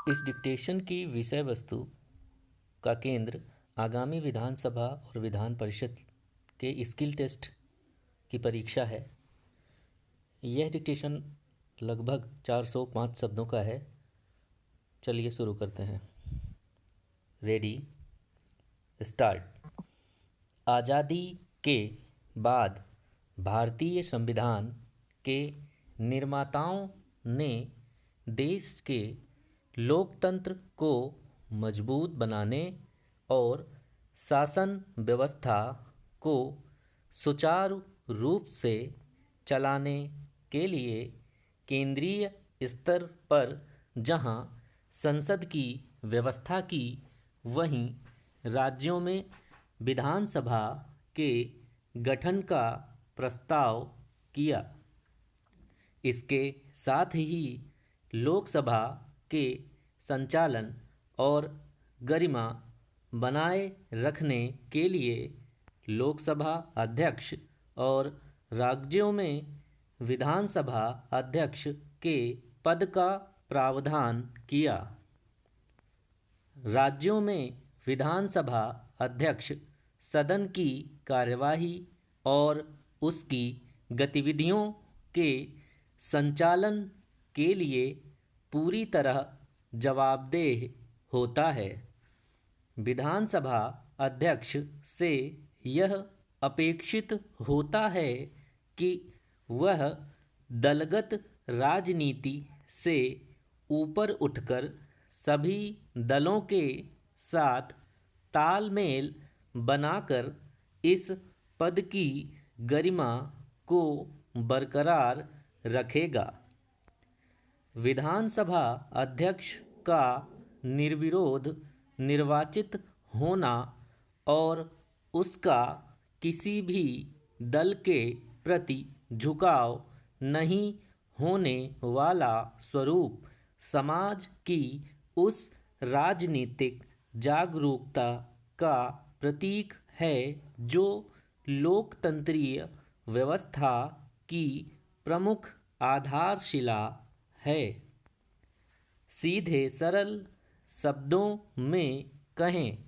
इस डिक्टेशन की विषय वस्तु का केंद्र आगामी विधानसभा और विधान परिषद के स्किल टेस्ट की परीक्षा है। यह डिक्टेशन लगभग 405 शब्दों का है। चलिए शुरू करते हैं। Ready, start. आज़ादी के बाद भारतीय संविधान के निर्माताओं ने देश के लोकतंत्र को मजबूत बनाने और शासन व्यवस्था को सुचारू रूप से चलाने के लिए केंद्रीय स्तर पर जहां संसद की व्यवस्था की, वहीं राज्यों में विधानसभा के गठन का प्रस्ताव किया। इसके साथ ही लोकसभा के संचालन और गरिमा बनाए रखने के लिए लोकसभा अध्यक्ष और राज्यों में विधानसभा अध्यक्ष के पद का प्रावधान किया। राज्यों में विधानसभा अध्यक्ष सदन की कार्यवाही और उसकी गतिविधियों के संचालन के लिए पूरी तरह जवाबदेह होता है। विधानसभा अध्यक्ष से यह अपेक्षित होता है कि वह दलगत राजनीति से ऊपर उठकर सभी दलों के साथ तालमेल बनाकर इस पद की गरिमा को बरकरार रखेगा। विधानसभा अध्यक्ष का निर्विरोध निर्वाचित होना और उसका किसी भी दल के प्रति झुकाव नहीं होने वाला स्वरूप समाज की उस राजनीतिक जागरूकता का प्रतीक है जो लोकतंत्रीय व्यवस्था की प्रमुख आधारशिला है। सीधे सरल शब्दों में कहें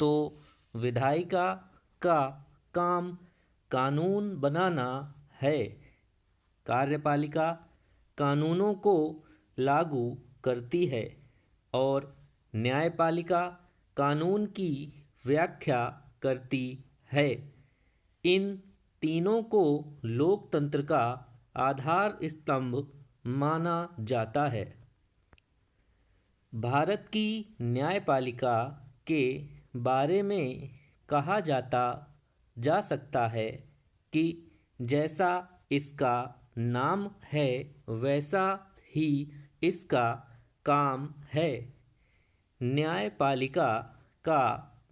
तो विधायिका का काम कानून बनाना है, कार्यपालिका कानूनों को लागू करती है और न्यायपालिका कानून की व्याख्या करती है। इन तीनों को लोकतंत्र का आधार स्तंभ माना जाता है। भारत की न्यायपालिका के बारे में कहा जा सकता है कि जैसा इसका नाम है वैसा ही इसका काम है। न्यायपालिका का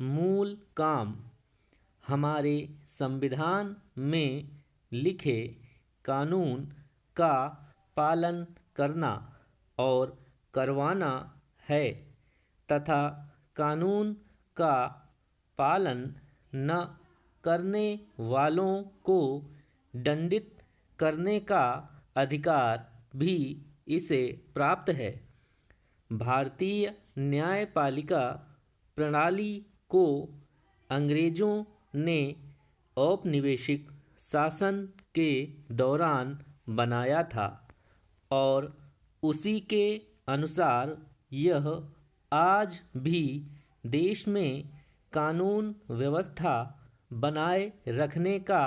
मूल काम हमारे संविधान में लिखे कानून का पालन करना और करवाना है तथा कानून का पालन न करने वालों को दंडित करने का अधिकार भी इसे प्राप्त है। भारतीय न्यायपालिका प्रणाली को अंग्रेजों ने औपनिवेशिक शासन के दौरान बनाया था और उसी के अनुसार यह आज भी देश में कानून व्यवस्था बनाए रखने का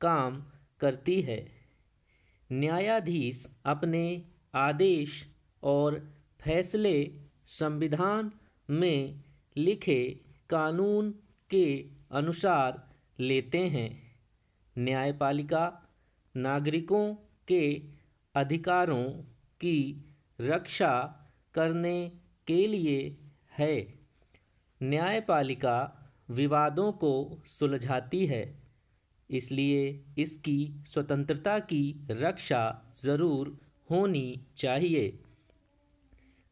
काम करती है। न्यायाधीश अपने आदेश और फैसले संविधान में लिखे कानून के अनुसार लेते हैं। न्यायपालिका नागरिकों के अधिकारों की रक्षा करने के लिए है। न्यायपालिका विवादों को सुलझाती है, इसलिए इसकी स्वतंत्रता की रक्षा जरूर होनी चाहिए।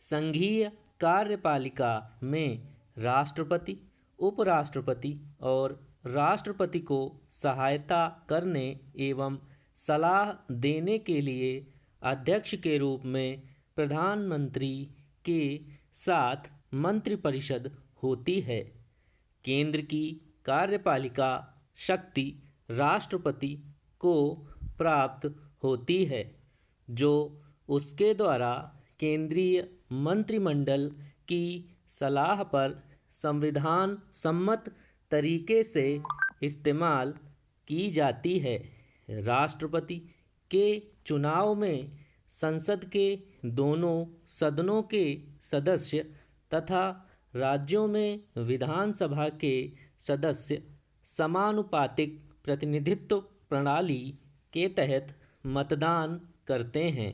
संघीय कार्यपालिका में राष्ट्रपति, उपराष्ट्रपति और राष्ट्रपति को सहायता करने एवं सलाह देने के लिए अध्यक्ष के रूप में प्रधानमंत्री के साथ मंत्रिपरिषद होती है। केंद्र की कार्यपालिका शक्ति राष्ट्रपति को प्राप्त होती है, जो उसके द्वारा केंद्रीय मंत्रिमंडल की सलाह पर संविधान सम्मत तरीके से इस्तेमाल की जाती है। राष्ट्रपति के चुनाव में संसद के दोनों सदनों के सदस्य तथा राज्यों में विधानसभा के सदस्य समानुपातिक प्रतिनिधित्व प्रणाली के तहत मतदान करते हैं।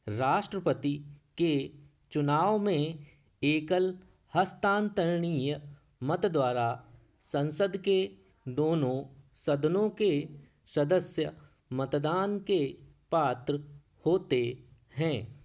राष्ट्रपति के चुनाव में एकल हस्तांतरणीय मत द्वारा संसद के दोनों सदनों के सदस्य मतदान के पात्र होते हैं।